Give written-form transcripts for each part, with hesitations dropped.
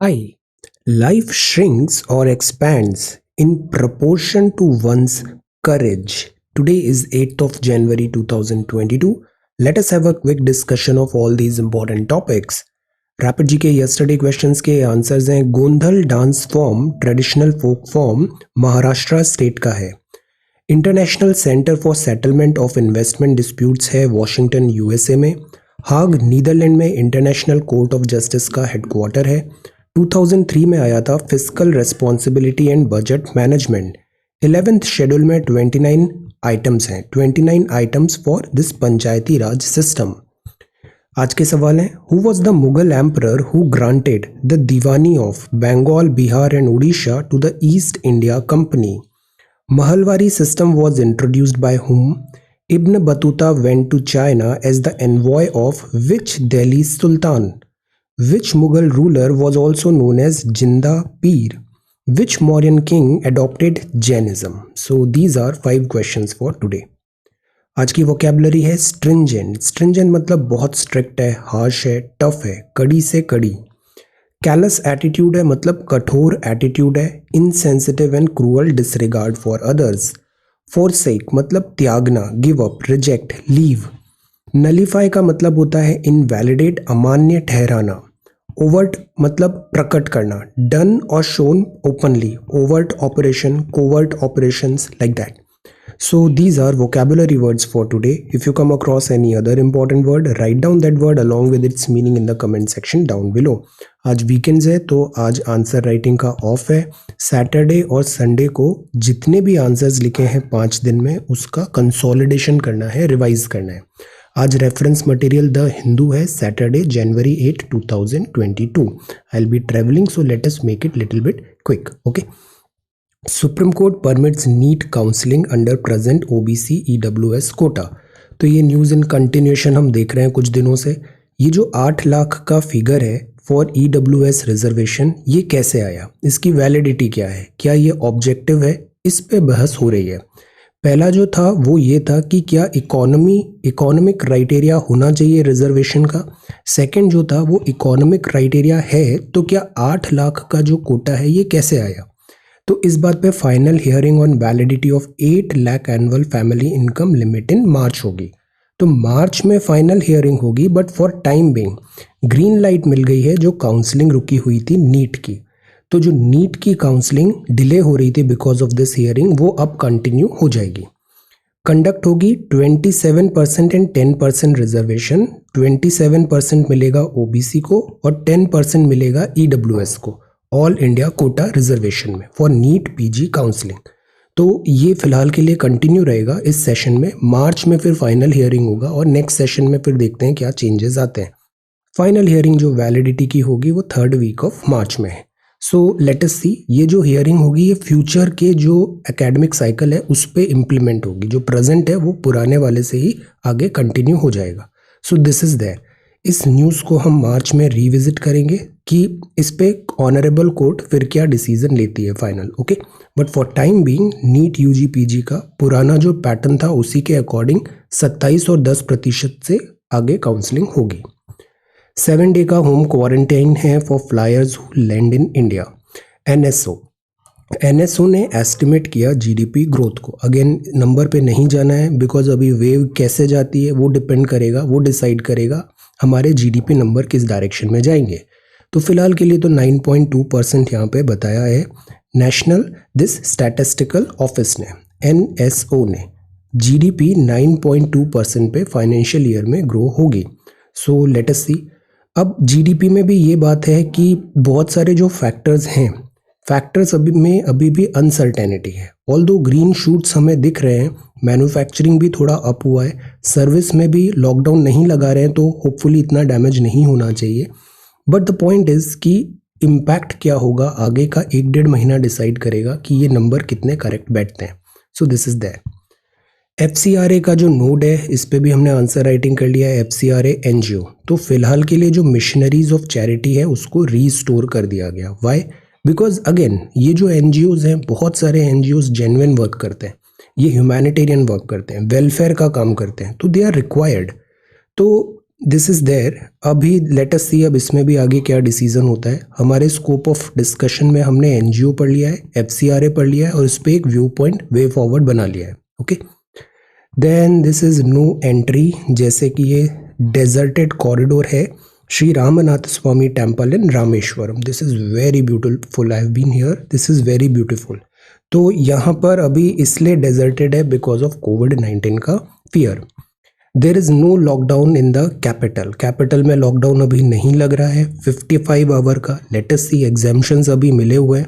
I. Life shrinks or expands in proportion to one's courage. Today is 8th of January 2022. Let us have a quick discussion of all these important topics. Rapid G K yesterday questions के answers हैं। Gondhal dance form traditional folk form Maharashtra state का है। International centre for settlement of investment disputes है Washington USA में। Hague Netherland में international court of justice का headquarter है। 2003 में आया था fiscal responsibility and budget management. 11th schedule में 29 आइटम्स हैं, 29 items for this panchayati raj system. आज के सवाल हैं, who was the Mughal emperor who granted the Diwani of Bengal, Bihar and Orissa to the East India Company? Mahalwari system was introduced by whom? Ibn Battuta went to China as the envoy of which Delhi Sultan? Which Mughal ruler was also known as Jinda Peer? Which Mauryan king adopted Jainism? So these are 5 questions for today. आज की vocabulary है stringent. Stringent मतलब बहुत strict है, harsh है, tough है, कड़ी से कड़ी। कैलस एटीट्यूड है मतलब कठोर एटीट्यूड है। Insensitive and cruel disregard for others. Forsake मतलब त्यागना, give up, reject, leave. Nullify का मतलब होता है इनवैलिडेट, अमान्य ठहराना। ओवर्ट मतलब प्रकट करना। डन और shown openly, overt operation, covert operations, like that. So these are vocabulary words for today. If you come across any other important word, write down that word along with its meaning in the comment section down below. आज weekends है तो आज answer writing का of है। Saturday और Sunday को जितने भी आंसर्स लिखे हैं 5 दिन में उसका कंसोलिडेशन करना है, रिवाइज करना है। आज रेफरेंस मटेरियल द हिंदू है, Saturday January 8, 2022. I'll be traveling, so let us make it little bit quick. Okay. Supreme Court permits NEET counselling under present OBC EWS quota. तो ये न्यूज़ इन कंटिन्यूएशन हम देख रहे हैं कुछ दिनों से। ये जो 8 लाख का फिगर है फॉर ईडब्ल्यूएस रिजर्वेशन, ये कैसे आया, इसकी वैलिडिटी क्या है, क्या ये ऑब्जेक्टिव है, इस पे बहस हो रही है। पहला जो था वो ये था कि क्या इकोनॉमिक क्राइटेरिया होना चाहिए रिजर्वेशन का। सेकंड जो था वो इकोनॉमिक क्राइटेरिया है तो क्या 8 लाख का जो कोटा है ये कैसे आया। तो इस बात पे final hearing on validity of 8 lakh annual family income limit in March होगी। तो मार्च में फाइनल हियरिंग होगी, but for time being green light मिल गई है जो काउंसलिंग रुकी हुई थी नीट की। तो जो नीट की काउंसलिंग डिले हो रही थी बिकॉज ऑफ दिस हियरिंग, वो अब कंटिन्यू हो जाएगी। कंडक्ट होगी 27% एंड 10% रिजर्वेशन। 27% मिलेगा ओबीसी को और 10% मिलेगा ईडब्ल्यूएस को, ऑल इंडिया कोटा रिजर्वेशन में फॉर नीट पीजी काउंसलिंग। तो ये फिलहाल के लिए कंटिन्यू रहेगा इस सेशन में। मार्च में फिर फाइनल हियरिंग होगा और नेक्स्ट सेशन में फिर देखते हैं क्या चेंजेस आते हैं। फाइनल हियरिंग जो वैलिडिटी की होगी वो 3rd वीक ऑफ मार्च में है। सो लेट अस सी, ये जो हियरिंग होगी ये फ्यूचर के जो एकेडमिक साइकिल है उस पर इम्प्लीमेंट होगी। जो प्रेजेंट है वो पुराने वाले से ही आगे कंटिन्यू हो जाएगा। So this is there. इस न्यूज़ को हम मार्च में रिविजिट करेंगे कि इस पे ऑनरेबल कोर्ट फिर क्या डिसीजन लेती है final. Okay, but for time being NEET UG PG का पुराना जो पैटर्न था उसी के अकॉर्डिंग 27 और 10% से आगे काउंसलिंग होगी। 7 डे का होम क्वारंटाइन है for flyers who land in India. NSO ने एस्टिमेट किया जीडीपी ग्रोथ को। अगेन नंबर पे नहीं जाना है बिकॉज अभी वेव कैसे जाती है वो डिपेंड करेगा, वो डिसाइड करेगा हमारे जीडीपी नंबर किस डायरेक्शन में जाएंगे। तो फिलहाल के लिए तो 9.2% यहाँ पे बताया है नेशनल दिस स्टैटिस्टिकल ऑफिस ने, एनएसओ ने। जीडीपी 9.2% पे फाइनेंशियल ईयर में ग्रो होगी। सो लेट अस सी। अब जीडीपी में भी ये बात है कि बहुत सारे जो फैक्टर्स हैं, फैक्टर्स अभी भी अनसर्टेनिटी है। ऑल्दो ग्रीन शूट्स हमें दिख रहे हैं, मैन्युफैक्चरिंग भी थोड़ा अप हुआ है, सर्विस में भी लॉकडाउन नहीं लगा रहे हैं तो होपफुली इतना डैमेज नहीं होना चाहिए। बट द पॉइंट इज कि इम्पैक्ट क्या होगा आगे का 1-1.5 महीना डिसाइड करेगा कि ये नंबर कितने करेक्ट बैठते हैं। सो दिस इज दैट। एफसीआरए का जो नोड है इस पे भी हमने आंसर राइटिंग कर लिया है। एफसीआरए एनजीओ, तो फिलहाल के लिए जो मिशनरीज ऑफ चैरिटी है उसको रीस्टोर कर दिया गया। वाई? बिकॉज अगेन ये जो एनजीओज हैं, बहुत सारे एनजीओज जेन्युइन वर्क करते हैं, ये ह्यूमैनिटेरियन वर्क करते हैं, वेलफेयर का काम करते हैं, तो दे आर रिक्वायर्ड। तो दिस इज देयर। अभी लेट अस सी अब इसमें भी आगे क्या डिसीजन होता है। हमारे स्कोप ऑफ डिस्कशन में हमने एनजीओ पढ़ लिया है, एफसीआरए पढ़ लिया है और इस पे एक व्यू पॉइंट वे फॉरवर्ड बना लिया है। Okay, then this is no entry, जैसे कि ये डेजर्टेड कॉरिडोर है Shri Ramanatha Swamy temple in Rameswaram. This is very beautiful, I have been here, this is very beautiful. तो यहाँ पर अभी इसलिए डेजर्टेड है बिकॉज ऑफ कोविड-19 का fear. There is no lockdown in the capital, capital में लॉकडाउन अभी नहीं लग रहा है 55 आवर का। लेट अस सी, एग्जाम्पशंस अभी मिले हुए हैं,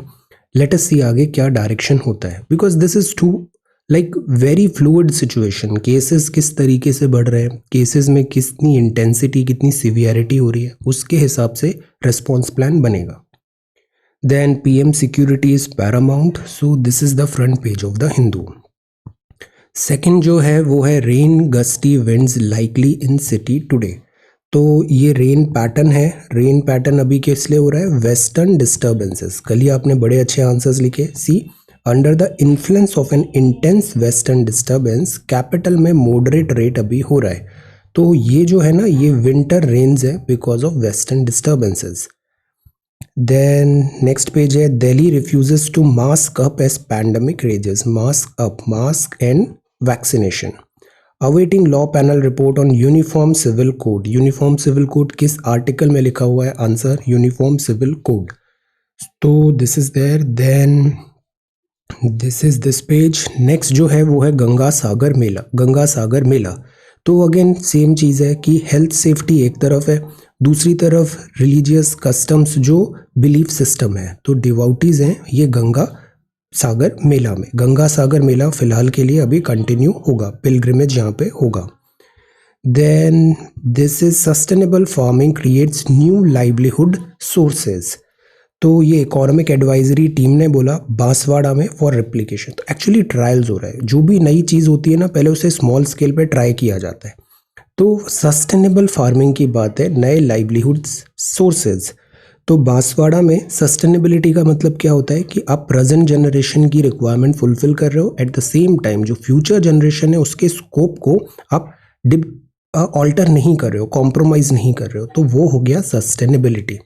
लेट अस सी आगे क्या डायरेक्शन होता है, because this is to like very fluid situation. Cases किस तरीके से बढ़ रहे हैं, केसेस में कितनी इंटेंसिटी, कितनी सिवियरिटी हो रही है, उसके हिसाब से रिस्पॉन्स प्लान बनेगा। Then PM security is paramount, so this is the front page of the Hindu. Second जो है वो है rain gusty winds likely in city today. तो ये रेन पैटर्न है, रेन पैटर्न अभी किस लिए हो रहा है, वेस्टर्न डिस्टर्बेंसेस। कल ही आपने बड़े अच्छे आंसर्स लिखे। See, under the influence of an intense western disturbance, capital में मॉडरेट रेट अभी हो रहा है। तो ये जो है ना, ये विंटर रेन्स है because of western disturbances. Then next page है, Delhi refuses to mask up as pandemic rages. Mask up, mask and vaccination. Awaiting law panel report on uniform civil code. Uniform civil code किस article में लिखा हुआ है, answer uniform civil code. तो this is there. Then this is this page. Next जो है वो है गंगा सागर मेला। गंगा सागर मेला तो अगेन सेम चीज़ है कि हेल्थ सेफ्टी एक तरफ है, दूसरी तरफ रिलीजियस कस्टम्स जो बिलीफ सिस्टम है। तो डिवोटीज हैं ये गंगा सागर मेला में। गंगा सागर मेला फिलहाल के लिए अभी कंटिन्यू होगा, पिलग्रिमेज यहाँ पे होगा। Then this is sustainable farming creates new livelihood sources. तो ये इकोनॉमिक एडवाइजरी टीम ने बोला बांसवाड़ा में फॉर रेप्लिकेशन। तो एक्चुअली ट्रायल्स हो रहा है, जो भी नई चीज़ होती है ना पहले उसे स्मॉल स्केल पे ट्राई किया जाता है। तो सस्टेनेबल फार्मिंग की बात है, नए लाइवलीहुड सोर्सेज। तो बांसवाड़ा में सस्टेनेबिलिटी का मतलब क्या होता है कि आप प्रेजेंट जनरेशन की रिक्वायरमेंट फुलफिल कर रहे हो, एट द सेम टाइम जो फ्यूचर जनरेशन है उसके स्कोप को आप ऑल्टर नहीं कर रहे हो, कॉम्प्रोमाइज़ नहीं कर रहे हो। तो वो हो गया सस्टेनेबिलिटी।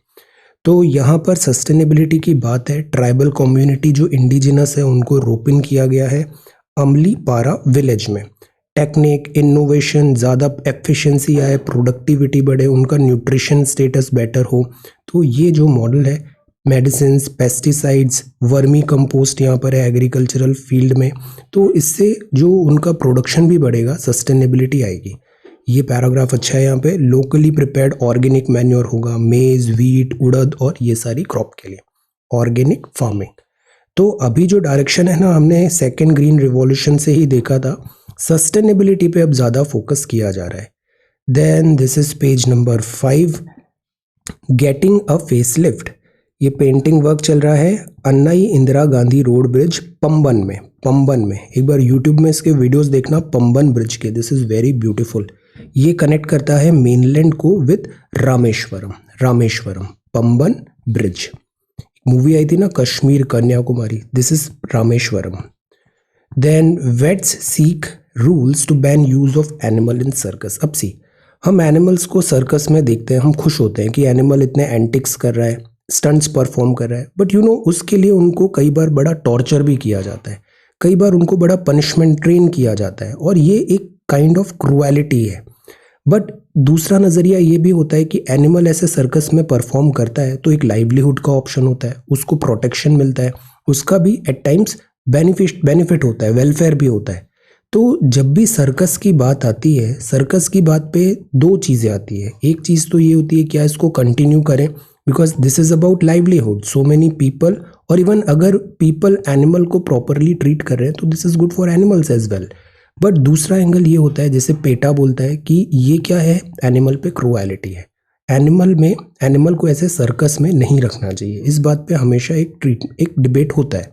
तो यहाँ पर सस्टेनेबिलिटी की बात है, ट्राइबल कम्युनिटी जो इंडिजिनस है उनको रोपिन किया गया है अमली पारा विलेज में। टेक्निक, इनोवेशन, ज़्यादा एफिशिएंसी आए, प्रोडक्टिविटी बढ़े, उनका न्यूट्रिशन स्टेटस बेटर हो। तो ये जो मॉडल है, मेडिसिन, पेस्टिसाइड्स, वर्मी कंपोस्ट यहाँ पर है एग्रीकल्चरल फील्ड में, तो इससे जो उनका प्रोडक्शन भी बढ़ेगा, सस्टेनेबिलिटी आएगी। ये पैराग्राफ अच्छा है। यहाँ पे लोकली प्रिपेयर्ड ऑर्गेनिक मैन्योर होगा, मेज, वीट, उड़द और ये सारी क्रॉप के लिए ऑर्गेनिक फार्मिंग। तो अभी जो डायरेक्शन है ना, हमने सेकेंड ग्रीन रिवॉल्यूशन से ही देखा था, सस्टेनेबिलिटी पे अब ज़्यादा फोकस किया जा रहा है। Then this is page number 5, getting a facelift. ये पेंटिंग वर्क चल रहा है अन्नाई इंदिरा गांधी रोड ब्रिज पंबन में। पंबन में एक बार यूट्यूब में इसके वीडियोस देखना, पंबन ब्रिज के। This is very beautiful. ये कनेक्ट करता है मेनलैंड को with Rameswaram. Rameswaram Pamban bridge, movie आई थी ना Kashmir Kanyakumari, this is Rameswaram. Then vets seek rules to ban use of animal in circus. अब सी, हम एनिमल्स को सर्कस में देखते हैं, हम खुश होते हैं कि एनिमल इतने एंटिक्स कर रहा है, स्टंट्स परफॉर्म कर रहा है, बट यू नो उसके लिए उनको कई बार बड़ा टॉर्चर भी किया जाता है, कई बार उनको बड़ा पनिशमेंट ट्रेन किया जाता है, और ये एक काइंड ऑफ क्रुएलिटी है। बट दूसरा नज़रिया ये भी होता है कि एनिमल ऐसे सर्कस में परफॉर्म करता है तो एक लाइवलीहुड का ऑप्शन होता है, उसको प्रोटेक्शन मिलता है, उसका भी एट टाइम्स बेनिफिट होता है, वेलफेयर भी होता है। तो जब भी सर्कस की बात आती है, सर्कस की बात पे दो चीज़ें आती है। एक चीज़ तो ये होती है क्या इसको कंटिन्यू करें, because this is about livelihood, so many people, और इवन अगर पीपल एनिमल को प्रॉपरली ट्रीट कर रहे हैं तो this is good for animals as well. But दूसरा एंगल ये होता है, जैसे पेटा बोलता है कि ये क्या है, एनिमल पे क्रुएलिटी है, एनिमल को ऐसे सर्कस में नहीं रखना चाहिए। इस बात पे हमेशा एक डिबेट होता है।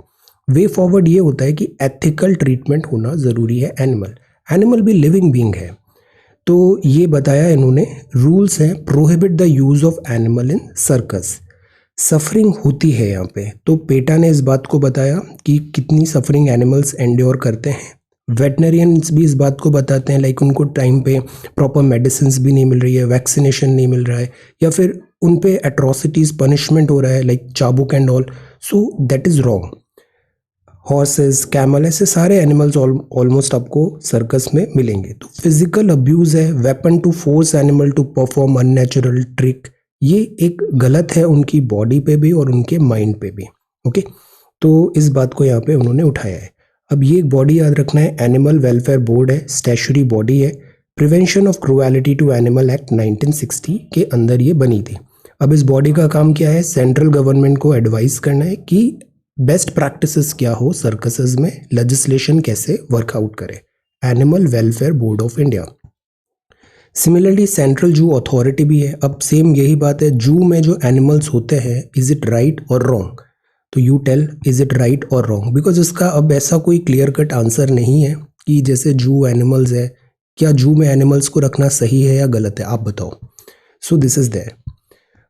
वे फॉरवर्ड ये होता है कि एथिकल ट्रीटमेंट होना ज़रूरी है। एनिमल भी लिविंग बीइंग है। तो ये बताया इन्होंने, रूल्स हैं, prohibit the use of animal in circus. Suffering होती है यहाँ पे, तो पेटा ने इस बात को बताया कि कितनी सफरिंग एनिमल्स एंड्योर करते हैं। वेटनरियंस भी इस बात को बताते हैं, लाइक उनको टाइम पे प्रॉपर मेडिसिन भी नहीं मिल रही है, वैक्सीनेशन नहीं मिल रहा है, या फिर उन पे एट्रोसिटीज पनिशमेंट हो रहा है लाइक चाबुक and all, so that is wrong. Horses, camel, ऐसे सारे एनिमल्स ऑलमोस्ट आपको सर्कस में मिलेंगे। तो फिजिकल अब्यूज है, weapon to force animal to perform unnatural trick, ये एक गलत है उनकी बॉडी पे भी और उनके माइंड पे भी। ओके, तो इस बात को यहाँ पे उन्होंने उठाया है। अब ये एक बॉडी याद रखना है, एनिमल वेलफेयर बोर्ड है, स्टैचुरी बॉडी है, prevention of cruelty to animal act 1960 के अंदर ये बनी थी। अब इस बॉडी का काम क्या है, सेंट्रल गवर्नमेंट को एडवाइस करना है कि बेस्ट प्रैक्टिसेस क्या हो सर्कसेस में, लेजिस्लेशन कैसे वर्कआउट करे। Animal welfare board of India. Similarly central zoo authority भी है। अब सेम यही बात है, जू में जो एनिमल्स होते हैं, इज इट राइट और रॉन्ग, तो you tell is it right और रॉन्ग, बिकॉज इसका अब ऐसा कोई क्लियर कट आंसर नहीं है कि जैसे जू एनिमल्स है, क्या जू में एनिमल्स को रखना सही है या गलत है, आप बताओ। So this is there.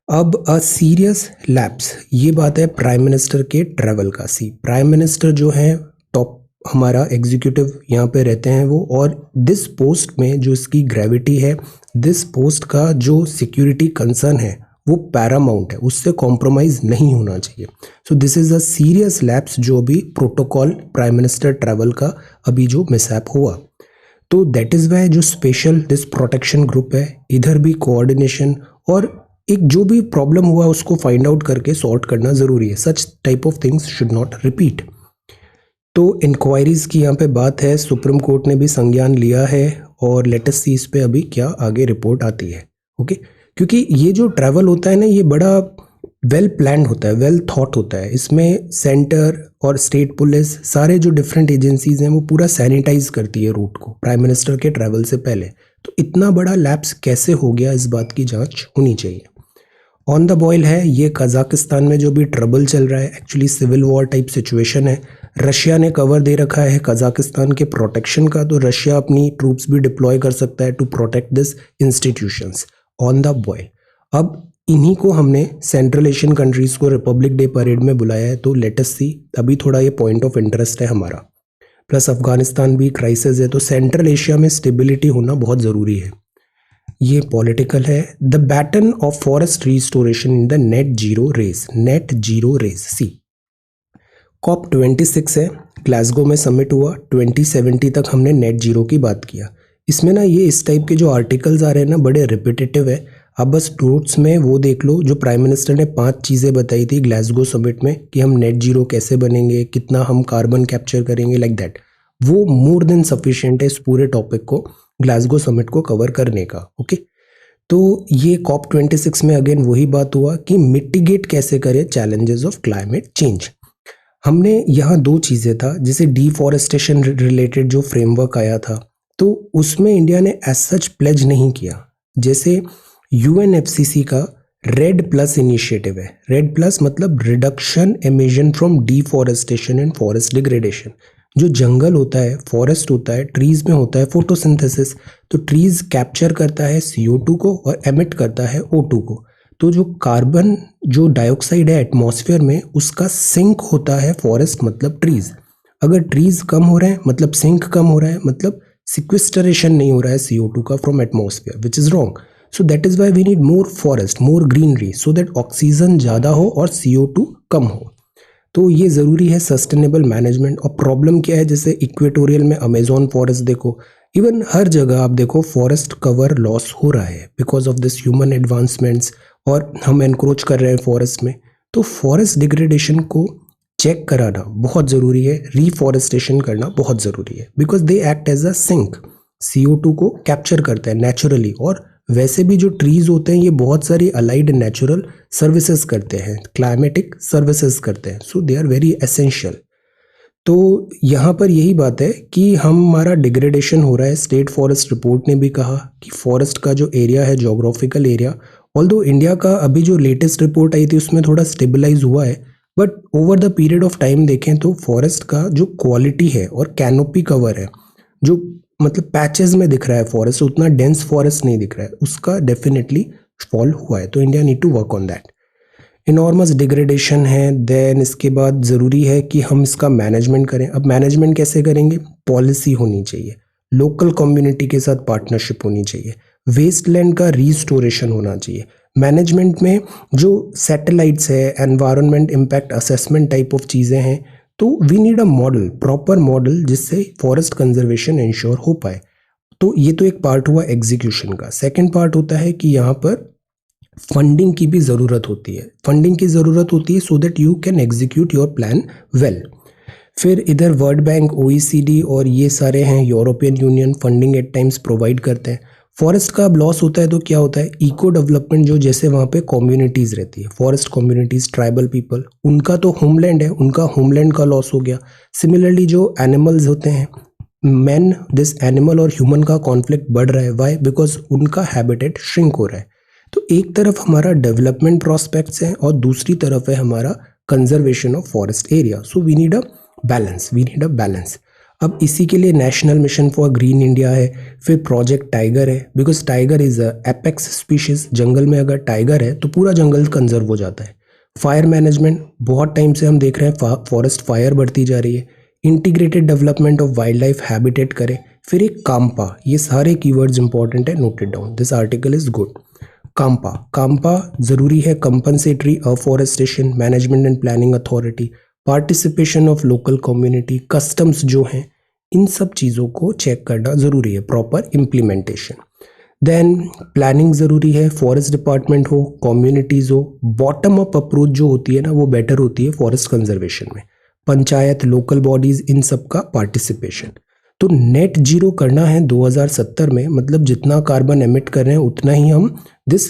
अब अ सीरियस लैप्स, ये बात है प्राइम मिनिस्टर के ट्रैवल का। सी प्राइम मिनिस्टर जो है टॉप हमारा एग्जीक्यूटिव यहाँ पे रहते हैं वो, और दिस पोस्ट में जो इसकी ग्रेविटी है, दिस पोस्ट का जो सिक्योरिटी कंसर्न है वो पैरामाउंट है, उससे कॉम्प्रोमाइज नहीं होना चाहिए। सो this is a serious lapse जो अभी प्रोटोकॉल प्राइम मिनिस्टर ट्रैवल का अभी जो मिसहैप हुआ, तो दैट इज वाई जो स्पेशल दिस प्रोटेक्शन ग्रुप है, इधर भी कोऑर्डिनेशन और एक जो भी प्रॉब्लम हुआ उसको फाइंड आउट करके सॉर्ट करना जरूरी है। Such type of things should not repeat. तो इंक्वायरीज की यहाँ पे बात है, सुप्रीम कोर्ट ने भी संज्ञान लिया है और लेटेस्ट सी इस पे अभी क्या आगे रिपोर्ट आती है। ओके, क्योंकि ये जो ट्रैवल होता है ना, ये बड़ा वेल प्लान्ड होता है, वेल थॉट होता है। इसमें सेंटर और स्टेट पुलिस, सारे जो डिफरेंट एजेंसीज हैं वो पूरा सैनिटाइज करती है रूट को प्राइम मिनिस्टर के ट्रैवल से पहले। तो इतना बड़ा लैप्स कैसे हो गया, इस बात की जांच होनी चाहिए। ऑन द बॉयल है ये कजाकिस्तान में जो भी ट्रबल चल रहा है, actually civil war type situation है। रशिया ने कवर दे रखा है कजाकिस्तान के प्रोटेक्शन का, तो रशिया अपनी ट्रूप्स भी डिप्लॉय कर सकता है to protect this institutions. On the boil अब इन्हीं को हमने सेंट्रल एशियन कंट्रीज को रिपब्लिक डे परेड में बुलाया है, तो लेटेस्ट सी अभी थोड़ा ये पॉइंट ऑफ इंटरेस्ट है हमारा। प्लस अफगानिस्तान भी क्राइसिस है, तो सेंट्रल एशिया में स्टेबिलिटी होना बहुत ज़रूरी है। ये पॉलिटिकल है। The baton of forest restoration in the net zero race, net zero race. See COP26 है, ग्लासगो में समिट हुआ, 2070 तक हमने नेट जीरो की बात किया। इसमें ना ये इस टाइप के जो आर्टिकल्स आ रहे हैं ना, बड़े रिपीटेटिव है। आप बस नोट्स में वो देख लो, जो प्राइम मिनिस्टर ने 5 चीज़ें बताई थी ग्लासगो समिट में कि हम नेट जीरो कैसे बनेंगे, कितना हम कार्बन कैप्चर करेंगे, लाइक दैट। वो मोर देन सफिशिएंट है इस पूरे टॉपिक को ग्लासगो समिट को कवर करने का। ओके, तो ये COP26 में अगेन वही बात हुआ कि मिटिगेट कैसे करें चैलेंजेस ऑफ क्लाइमेट चेंज। हमने यहाँ 2 चीज़ें था, जैसे डिफॉरेस्टेशन रिलेटेड जो फ्रेमवर्क आया था, तो उसमें इंडिया ने एज सच प्लेज नहीं किया। जैसे UNFCCC का रेड प्लस इनिशिएटिव है। रेड प्लस मतलब reduction emission from deforestation and forest degradation. जो जंगल होता है, फॉरेस्ट होता है, ट्रीज में होता है फोटोसिंथेसिस, तो ट्रीज कैप्चर करता है CO2 को और एमिट करता है O2 को। तो जो कार्बन जो डाइऑक्साइड है एटमॉस्फेयर में, उसका सिंक होता है फॉरेस्ट मतलब ट्रीज। अगर ट्रीज कम हो रहे हैं मतलब सिंक कम हो रहा है, मतलब सिक्विस्टरेशन नहीं हो रहा है CO2 का from atmosphere, which is wrong. So that is why we need more forest, more greenery, so that oxygen ज़्यादा हो और CO2 कम हो। तो ये ज़रूरी है सस्टेनेबल मैनेजमेंट। और प्रॉब्लम क्या है, जैसे इक्वेटोरियल में अमेजोन फॉरेस्ट देखो, इवन हर जगह आप देखो फॉरेस्ट कवर लॉस हो रहा है because of this human advancements, और हम एनक्रोच कर रहे हैं फॉरेस्ट में। तो फॉरेस्ट डिग्रेडेशन को चेक कराना बहुत ज़रूरी है, रीफॉरेस्टेशन करना बहुत ज़रूरी है, because they act as a sink, CO2 को कैप्चर करते हैं नेचुरली। और वैसे भी जो ट्रीज होते हैं ये बहुत सारी अलाइड नेचुरल सर्विसेज करते हैं, क्लाइमेटिक सर्विसेज करते हैं, सो दे आर वेरी एसेंशियल। तो यहाँ पर यही बात है कि हमारा डिग्रेडेशन हो रहा है। स्टेट फॉरेस्ट रिपोर्ट ने भी कहा कि फॉरेस्ट का जो एरिया है, जोग्राफिकल एरिया, ऑल्दो इंडिया का अभी जो लेटेस्ट रिपोर्ट आई थी उसमें थोड़ा स्टेबलाइज हुआ है, but over the period of time देखें तो फॉरेस्ट का जो क्वालिटी है और कैनोपी कवर है, जो मतलब पैचेस में दिख रहा है फॉरेस्ट, उतना डेंस फॉरेस्ट नहीं दिख रहा है, उसका डेफिनेटली फॉल हुआ है। तो India need to work on that. Enormous degradation है। देन इसके बाद ज़रूरी है कि हम इसका मैनेजमेंट करें। अब मैनेजमेंट कैसे करेंगे? पॉलिसी होनी चाहिए, लोकल कम्युनिटी के साथ पार्टनरशिप होनी चाहिए, वेस्टलैंड का रिस्टोरेशन होना चाहिए। मैनेजमेंट में जो सैटेलाइट्स है, environment impact assessment type of चीज़ें हैं, तो we need a model, proper model, जिससे फॉरेस्ट कंजर्वेशन इंश्योर हो पाए। तो ये तो एक पार्ट हुआ एग्जीक्यूशन का। सेकेंड पार्ट होता है कि यहाँ पर फंडिंग की भी ज़रूरत होती है। फंडिंग की ज़रूरत होती है so that you can execute your plan well. फिर इधर वर्ल्ड बैंक, OECD और ये सारे हैं, European Union funding at times provide करते हैं। फॉरेस्ट का अब लॉस होता है तो क्या होता है? इको डेवलपमेंट, जो जैसे वहाँ पे कम्युनिटीज़ रहती है, फॉरेस्ट कम्युनिटीज़, ट्राइबल पीपल, उनका तो होमलैंड है, उनका होमलैंड का लॉस हो गया। सिमिलरली जो एनिमल्स होते हैं, मैन, दिस एनिमल और ह्यूमन का कॉन्फ्लिक्ट बढ़ रहा है। वाई? बिकॉज उनका हैबिटेट श्रिंक हो रहा है। तो एक तरफ हमारा डेवलपमेंट प्रोस्पेक्ट्स हैं और दूसरी तरफ है हमारा conservation of forest area. So we need a balance, we need a balance. अब इसी के लिए national mission for green India है, फिर प्रोजेक्ट टाइगर है, because tiger is a apex species. जंगल में अगर टाइगर है तो पूरा जंगल कंजर्व हो जाता है। फायर मैनेजमेंट, बहुत टाइम से हम देख रहे हैं फॉरेस्ट फायर बढ़ती जा रही है। Integrated development of wildlife habitat करें। फिर एक काम्पा, ये सारे कीवर्ड्स इंपॉर्टेंट है, noted down, this article is good. CAMPA, CAMPA जरूरी है, compensatory afforestation management and planning authority, participation of local community, customs जो हैं, इन सब चीज़ों को चेक करना ज़रूरी है, प्रॉपर इम्प्लीमेंटेशन। देन प्लानिंग ज़रूरी है, फॉरेस्ट डिपार्टमेंट हो, कम्युनिटीज़ हो, बॉटम अप अप्रोच जो होती है ना वो बेटर होती है फॉरेस्ट कंजर्वेशन में। पंचायत, लोकल बॉडीज़, इन सब का पार्टिसिपेशन। तो नेट जीरो करना है 2070 में, मतलब जितना कार्बन एमिट कर रहे हैं उतना ही हम दिस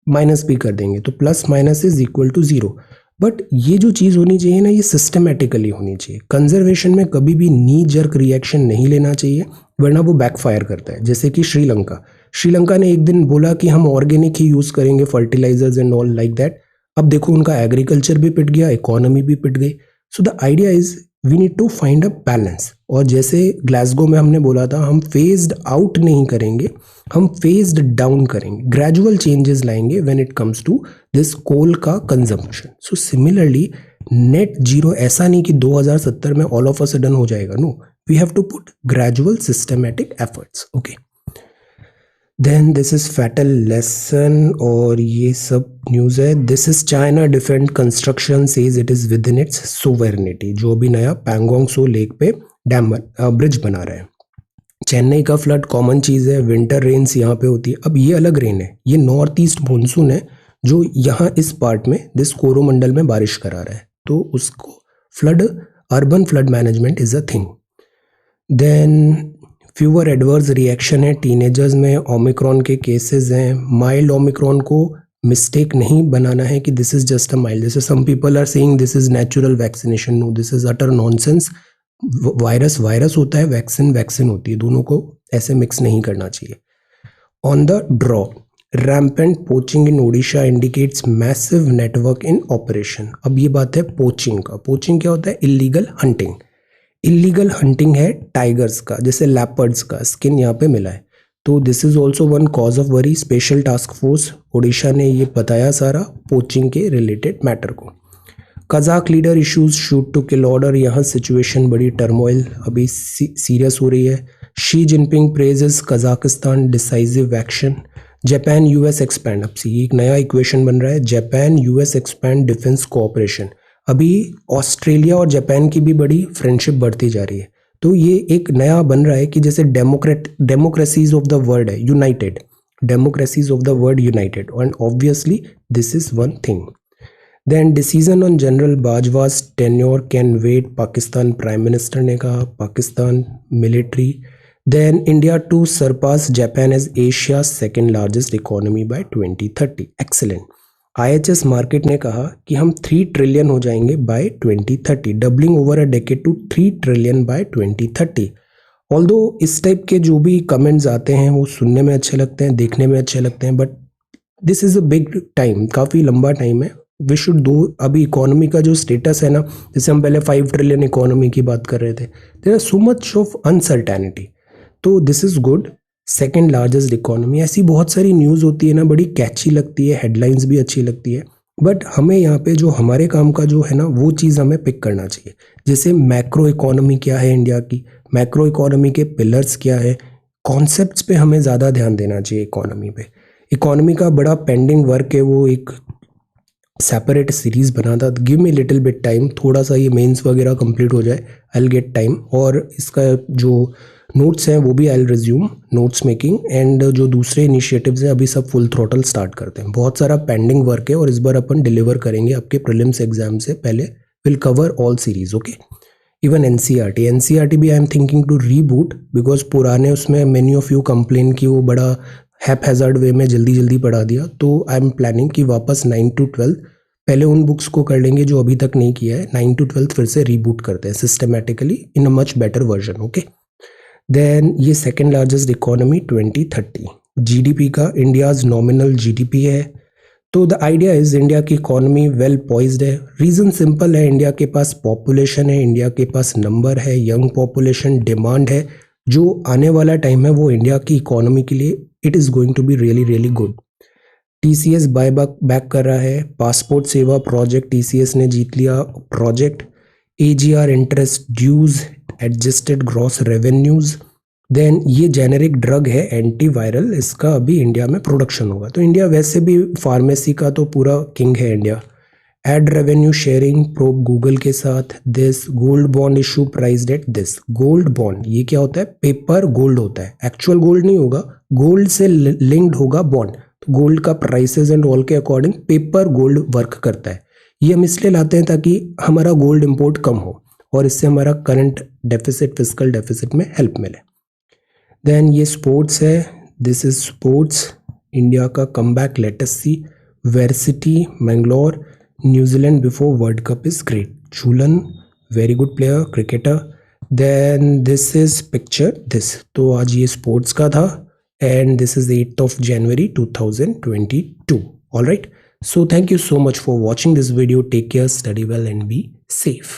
माइनस भी कर देंगे, तो plus minus is equal to zero. But ये जो चीज़ होनी चाहिए ना, ये सिस्टमेटिकली होनी चाहिए। कंजर्वेशन में कभी भी नी जर्क रिएक्शन नहीं लेना चाहिए, वरना वो बैकफायर करता है। जैसे कि श्रीलंका ने एक दिन बोला कि हम ऑर्गेनिक ही यूज़ करेंगे, fertilisers and all like that. अब देखो उनका एग्रीकल्चर भी पिट गया, इकोनॉमी भी पिट गई। So the idea is we need to find a balance. और जैसे ग्लासगो में हमने बोला था, हम फेज्ड आउट नहीं करेंगे, हम फेज्ड डाउन करेंगे, ग्रेजुअल चेंजेस लाएंगे when it comes to this coal का consumption. So similarly net zero ऐसा नहीं कि 2070 में ऑल ऑफ अ सडन हो जाएगा, no, we have to put gradual systematic efforts. Okay, then this is fatal lesson और ये सब न्यूज़ है। This is China defend construction says it is within its sovereignty, जो अभी नया Pangong Tso lake पे डैम ब्रिज बना रहा है। चेन्नई का फ्लड कॉमन चीज़ है, विंटर रेन्स यहाँ पे होती है। अब ये अलग रेन है, ये नॉर्थ ईस्ट मानसून है जो यहाँ इस पार्ट में दिस कोरोमंडल में बारिश करा रहा है, तो उसको flood, urban flood management is a thing. Then fewer adverse reaction है टीनेजर्स में, ओमिक्रॉन के केसेस हैं। माइल्ड ओमिक्रॉन को मिस्टेक नहीं बनाना है कि this is just a mild, जैसे some people are saying this is natural vaccination, no, this is utter nonsense. Virus virus होता है, वैक्सीन वैक्सीन होती है, दोनों को ऐसे मिक्स नहीं करना चाहिए। On the draw, rampant poaching in Odisha indicates massive network in operation. अब ये बात है पोचिंग का। पोचिंग क्या होता है? Illegal hunting. इलीगल हंटिंग है टाइगर्स का, जैसे लेपर्ड्स का स्किन यहाँ पे मिला है, तो this is also one cause of worry. Special task force Odisha ने ये बताया सारा पोचिंग के रिलेटेड मैटर को। Kazakh leader issues shoot to kill order, यहाँ सिचुएशन बड़ी टर्मोइल अभी सीरियस हो रही है। Xi Jinping praises Kazakhstan decisive action. Japan US expand, अब सी एक नया इक्वेशन बन रहा है, Japan US expand defence cooperation. अभी ऑस्ट्रेलिया और जापान की भी बड़ी फ्रेंडशिप बढ़ती जा रही है, तो ये एक नया बन रहा है कि जैसे डेमोक्रेसीज ऑफ द वर्ल्ड है united, democracies of the world united, and obviously this is one thing. Then decision on general Bajwa's tenure can wait, Pakistan prime minister ने कहा, Pakistan military. Then India to surpass Japan as Asia second largest economy by 2030, excellent. IHS Markit ने कहा कि हम 3 trillion हो जाएंगे by 2030, doubling over a decade to 3 trillion by 2030। Although इस type के जो भी कमेंट्स आते हैं वो सुनने में अच्छे लगते हैं, देखने में अच्छे लगते हैं, but this is a big time, काफ़ी लंबा टाइम है। वी शुड डू, अभी इकोनॉमी का जो स्टेटस है ना, जैसे हम पहले 5 ट्रिलियन इकोनॉमी की बात कर रहे थे, there are so much of uncertainty, तो this is good. Second largest economy, ऐसी बहुत सारी न्यूज़ होती है ना, बड़ी कैची लगती है, हेडलाइंस भी अच्छी लगती है, बट हमें यहाँ पे जो हमारे काम का जो है ना वो चीज़ हमें पिक करना चाहिए। जैसे मैक्रो इकोनॉमी क्या है इंडिया की, मैक्रो इकोनॉमी के पिलर्स क्या है, कॉन्सेप्ट्स पे हमें ज़्यादा ध्यान देना चाहिए इकोनॉमी पे। इकोनॉमी का बड़ा पेंडिंग वर्क है, वो एक सेपरेट सीरीज बना था। Give me little bit time, थोड़ा सा ये मेंस वगैरह कंप्लीट हो जाए, आई विल गेट टाइम, और इसका जो नोट्स हैं वो भी I will resume notes making, and जो दूसरे इनिशिएटिव्स हैं अभी सब फुल थ्रॉटल स्टार्ट करते हैं। बहुत सारा पेंडिंग वर्क है और इस बार अपन डिलीवर करेंगे आपके प्रीलिम्स एग्जाम से पहले। Will cover all series, okay. Even NCERT भी I am thinking to reboot, because पुराने उसमें मेनी ऑफ यू कंप्लेन की वो बड़ा हैप हैज़ार्ड वे में जल्दी जल्दी पढ़ा दिया। तो आई एम प्लानिंग कि वापस 9 to 12 पहले उन बुक्स को कर लेंगे जो अभी तक नहीं किया है, 9 to 12 फिर से रीबूट करते हैं systematically in a much better version, okay. Then ये सेकेंड लार्जेस्ट इकोनॉमी 2030, जीडीपी का इंडियाज नॉमिनल जीडीपी है। तो द आइडिया इज इंडिया की इकोनॉमी वेल पॉइज्ड है। रीज़न सिंपल है, इंडिया के पास पॉपुलेशन है, इंडिया के पास नंबर है, यंग पॉपुलेशन, डिमांड है। जो आने वाला टाइम है वो इंडिया की इकोनॉमी के लिए it is going to be really really good. TCS buy back कर रहा है, पासपोर्ट सेवा प्रोजेक्ट टीसीएस ने जीत लिया project. AGR interest dues adjusted gross revenues. Then ये जेनेरिक ड्रग है एंटीवायरल, इसका अभी इंडिया में प्रोडक्शन होगा। तो इंडिया वैसे भी फार्मेसी का तो पूरा किंग है India. Ad revenue sharing probe Google के साथ। This gold bond issue priced at this. Gold bond ये क्या होता है, पेपर गोल्ड होता है, एक्चुअल गोल्ड नहीं होगा, गोल्ड से लिंक्ड होगा बॉन्ड। तो गोल्ड का प्राइसेस एंड ऑल के अकॉर्डिंग पेपर गोल्ड वर्क करता है। ये हम इसलिए लाते हैं ताकि हमारा गोल्ड इंपोर्ट कम हो और इससे हमारा करंट डेफिसिट, फिजिकल डेफिसिट में हेल्प मिले। देन ये स्पोर्ट्स है, दिस इज स्पोर्ट्स, इंडिया का comeback let us see. Varsity Mangalore, New Zealand before world cup is great. Jhulan very good player, cricketer. Then this is picture this, तो आज ये sports का था, and this is the 8th of January 2022. All right, so thank you so much for watching this video. Take care, study well, and be safe.